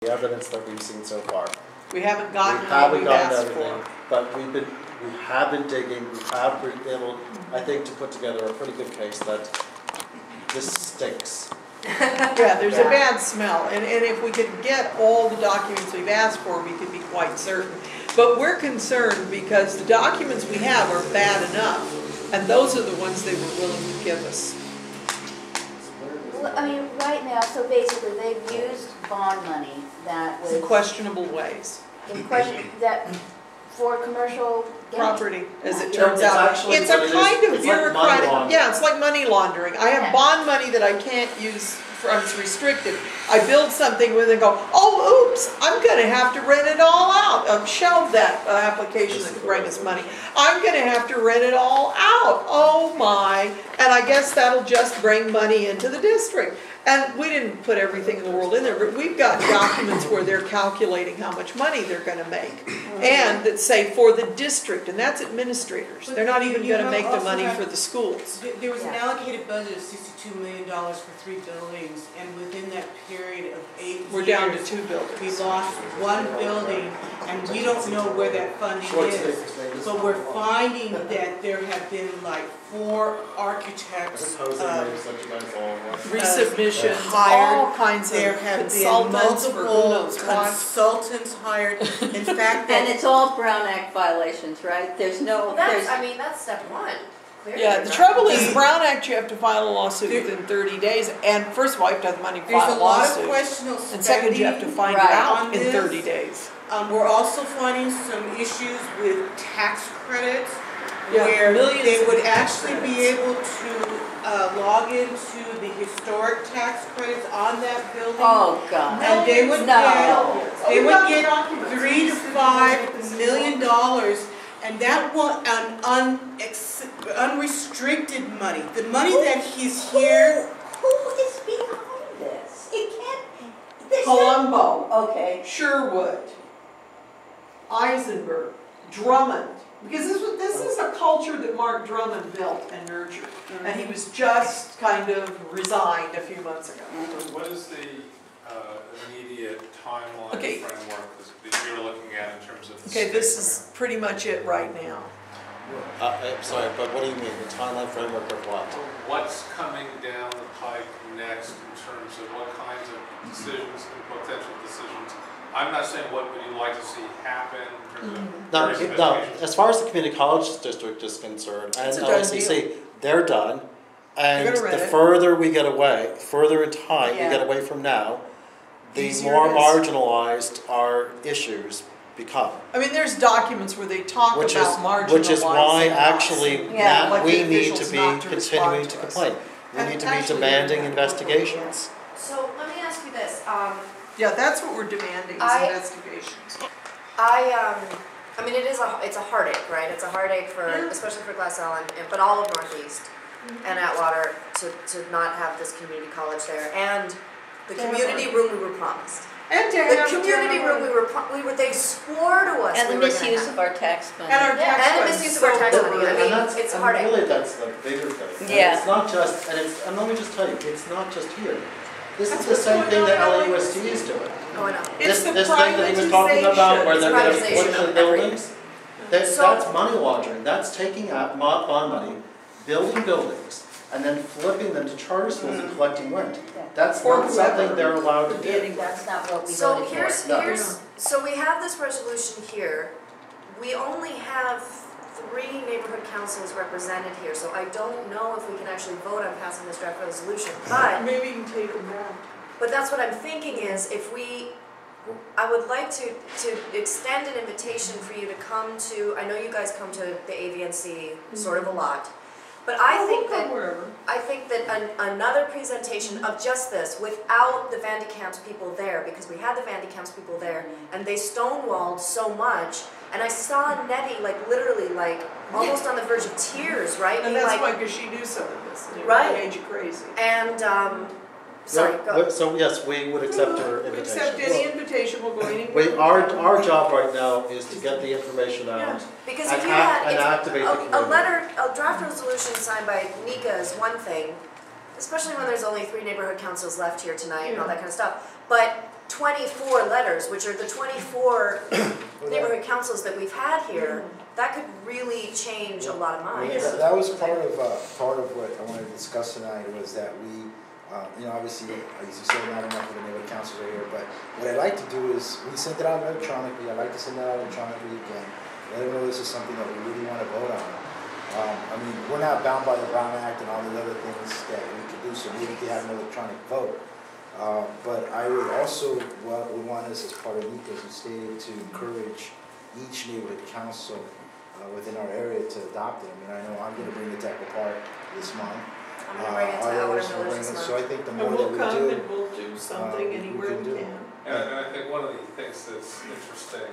the evidence that we've seen so far. We haven't gotten We what haven't we've gotten asked everything, for. but we have been digging, we have been able, I think, to put together a pretty good case that this stinks. Yeah, there's a bad smell, and if we could get all the documents we've asked for, we could be quite certain. But we're concerned because the documents we have are bad enough, and those are the ones they were willing to give us. Well, I mean, right now, so basically they've used bond money that was In questionable ways. in question, that for commercial gain. Property, as it Yeah, turns it's out. actually It's what a it is. kind of It's like money bureaucratic, laundering. yeah, it's like money laundering. I have Yeah. bond money that I can't use, it's restricted. I build something with it and go, oh, oops, I'm gonna have to rent it all out. Shelve that application that could bring us money. I'm gonna have to rent it all out, oh my. And I guess that'll just bring money into the district. And we didn't put everything in the world in there, but we've got documents where they're calculating how much money they're gonna make. And that say for the district, and that's administrators. They're not even gonna make the money for the schools. There was an Yeah. allocated budget of $62 million for 3 buildings, and within that period of 8 years, We're down to 2 we buildings. lost 1 building, and we don't know where that funding is. But we're finding that there have been like 4 architects Resubmission, hired. all kinds There of have been consultants for who multiple knows what. consultants hired. In fact, And it's all Brown Act violations, right? There's no, Well, there's, I mean, that's step one. Clearly, Yeah, the right? trouble is, Brown Act, you have to file a lawsuit within 30 days, and first of all, you have to have the money to there's file a a lot of lawsuit. questionable spending. And second, you have to find it Right. out on in this. 30 days. We're also finding some issues with tax credits, Yeah, where millions they of would tax actually be able to log into the historic tax credits on that building. oh, God. And they would No. they would get $3 to $5 million, and that one unrestricted money, the money that he's here. Who is behind this? It can't, this Colombo, okay. Sherwood, Eisenberg, Drummond. Because this is a culture that Mark Drummond built and nurtured. And he was just kind of resigned a few months ago. What is the immediate timeline Okay. framework that you're looking at in terms of? Okay, this is pretty much it right now. Sorry, but what do you mean, the timeline framework of what? What's coming down the pike next in terms of what kinds of decisions and potential decisions? I'm not saying what would you like to see happen in terms of No, various no, investigations. as far as the community college district is concerned, and It's a done LACC, they're done. And They're gonna the read it. further we get away, further in time we Yeah. get away from now, the Easier more it is. marginalized our issues become. I mean, there's documents where they talk Which about is, marginalizing which is why us. actually Yeah, now elected we need to officials be not to continuing respond to to us. complain. We And need to be actually, demanding we- investigations. So let me ask you this. Yeah, that's what we're demanding is I- investigations. I mean, it's a heartache, right? It's a heartache for, especially for Glass Ellen, but all of Northeast and Atwater to not have this community college there, and the community room we were promised. And to The have community room they swore to us And we the were gonna misuse have. of our tax money. And our Yeah, tax and the funds. misuse of our tax So- money. I mean, And that's- it's a and heartache. really that's the bigger thing. And Yeah. It's not just, and let me just tell you, it's not just here. This That's is the what's same going thing on that in LAUSD is doing. Going on. It's the This thing that he was talking about where they're going to privatization flip the of buildings, So- that's money laundering. That's taking out bond money, building buildings, and then flipping them to charter schools and collecting rent. That's Or not something whoever. they're allowed to do. That's not what we So voted for. so we have this resolution here. We only have 3 neighborhood councils represented here, so I don't know if we can actually vote on passing this draft resolution. Maybe you can take them down. But that's what I'm thinking is I would like to extend an invitation for you to come to, I know you guys come to the AVNC sort of a lot, but I think that another presentation of just this without the Van de Kamp's people there, because we had the Van de Kamp's people there and they stonewalled so much, and I saw Nettie literally almost on the verge of tears, right? And Being that's like, why, because she knew some of this. And it Right. made you crazy. and sorry, go. So yes, we would accept her We accept invitation. any invitation, we'll go anywhere. Our job right now is to get the information out. Because And if you had activate the a community. letter, a draft resolution signed by Nika is one thing, especially when there's only 3 neighborhood councils left here tonight and all that kind of stuff. But 24 letters, which are the 24 neighborhood councils that we've had here, that could really change a lot of minds. That was part of what I wanted to discuss tonight, was that we, obviously, as you said, not enough of the neighborhood councils are here, but what I'd like to do is, we sent it out electronically, I'd like to send it out electronically again, let them know this is something that we really want to vote on. We're not bound by the Brown Act and all the other things that we could do, so maybe we could have an electronic vote. But I would also would want us, as part of NECA, as you stated, to encourage each neighborhood council within our area to adopt it. I know I'm going to bring it to Echo Park this month. I'm gonna bring it to Howard Village this So month. I think the And more we'll that come we do, and we'll do something we anywhere can we do. can. And I think one of the things that's interesting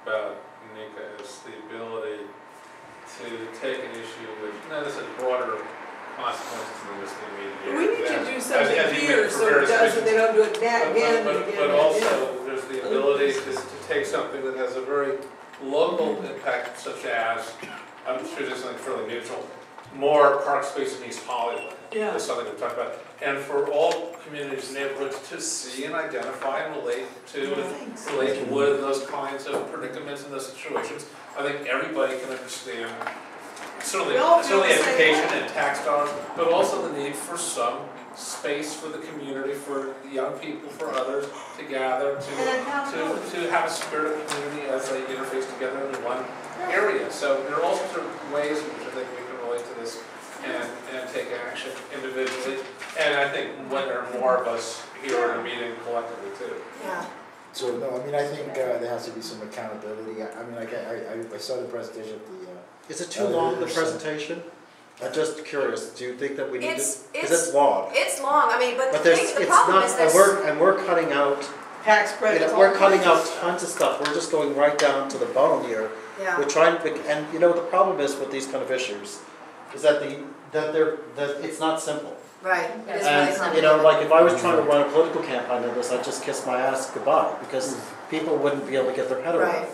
about NECA is the ability to take an issue with, this is broader consequences than just the immediate. We need to do something as you here mentioned, so for it various doesn't, they don't do it again and again But and again. also, there's the ability to take something that has a very local impact, such as, I'm sure there's something fairly neutral, more park space in East Hollywood. Yeah. That's something we've talked about. And for all communities and neighborhoods to see and identify and relate to with those kinds of predicaments and those situations, I think everybody can understand. Certainly We all feel the same education way. and tax dollars, but also the need for some space for the community, for the young people, for others to gather, to have a spirit of community as they interface together in one area. So there are all sorts of ways in which I think we can relate to this and take action individually. And I think when there are more of us here in a meeting collectively too. Yeah. So no, I think there has to be some accountability. I saw the presentation of the. Is it too long, the presentation? I'm just curious, do you think that we need to, because It's it's long. It's long, but But the there's, thing, the it's problem not, is and we're cutting out, Tax credits. all we're cutting kinds out of stuff. tons of stuff, we're just going right down to the bone here. Yeah. We're trying to, and the problem is with these kind of issues, is that it's not simple. Right, it is really And, complicated. like if I was trying to run a political campaign on this, I'd just kiss my ass goodbye, because people wouldn't be able to get their head around Right.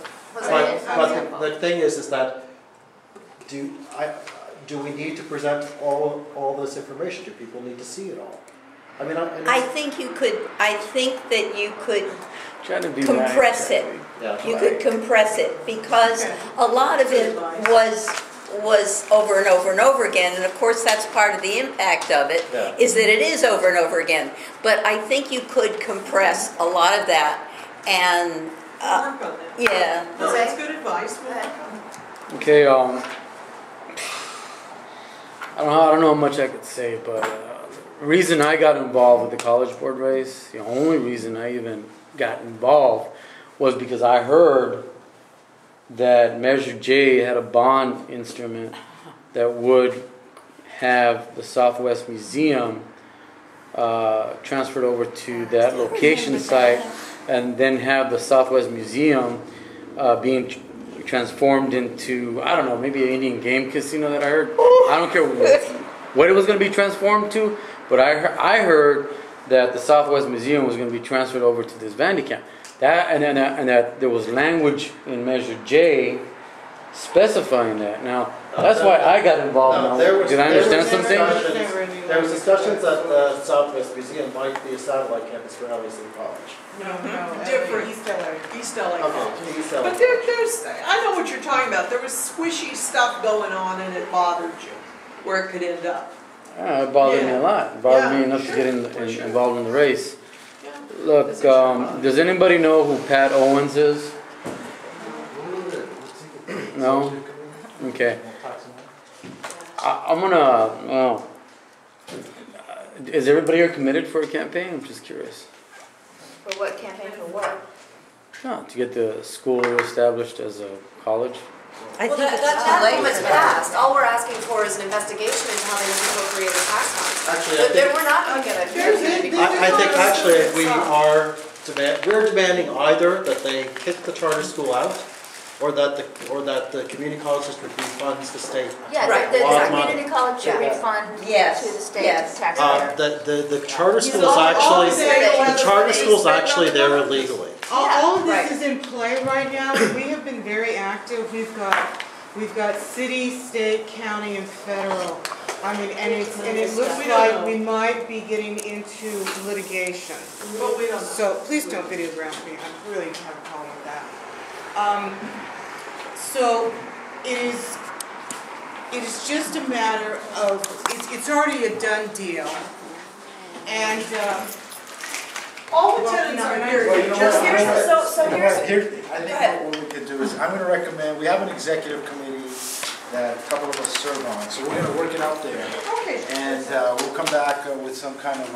it. But the thing is that, do we need to present all this information? Do people need to see it all? I think that you could Trying to be compress it. Yeah. You could compress it, because a lot of it was over and over and over again, and of course that's part of the impact of it, Yeah. is that it is over and over again. But I think you could compress a lot of that, and, We'll work on that. yeah. No, that's good advice. We'll work on it. Okay, I don't know how much I could say, but the reason I got involved with the College Board race, the only reason I even got involved, was because I heard that Measure J had a bond instrument that would have the Southwest Museum transferred over to that location site, and then have the Southwest Museum being transformed into, I don't know, maybe an Indian game casino that I heard. I don't care what it was going to be transformed to, but I heard that the Southwest Museum was going to be transferred over to this Vandicamp. And that there was language in Measure J specifying that. Now, that's why I got involved now. Did I understand something? There was discussions that the Southwest Museum might be a satellite campus for LEC College. No, different. East LA College. Okay, East LA. But there's, I know what you're talking about. There was squishy stuff going on and it bothered you, where it could end up. It bothered me a lot. It bothered me enough to get involved in the race. Look, does anybody know who Pat Owens is? No? Okay. I'm gonna, is everybody here committed for a campaign? I'm just curious. For what campaign, for what? No, to get the school established as a college. I Well, think it's that too late movement's for that. passed. All we're asking for is an investigation into how they misappropriated tax funds. Actually, But then we're not gonna get a campaign. I think actually we're demanding either that they kick the charter school out, or that the community college district refunds the state. Yeah, Right. the A lot of money. community college should Yeah. refund Yes, to the state yes. taxpayer. The charter school is all actually, the state the charter they school is spend on actually the there government. illegally. All of right. this is in play right now. We have been very active. We've got city, state, county, and federal I mean, and it looks like we might be getting into litigation. But we don't know. So please don't videogram me, I really have a problem with that. So it is just a matter of, it's already a done deal. And, All the tenants are here, Well, you know just what? here's the. So You know here's- what? Here, I think what we could do is, I'm gonna recommend, we have an executive committee that a couple of us serve on, so we're gonna work it out there. Okay. And we'll come back with some kind of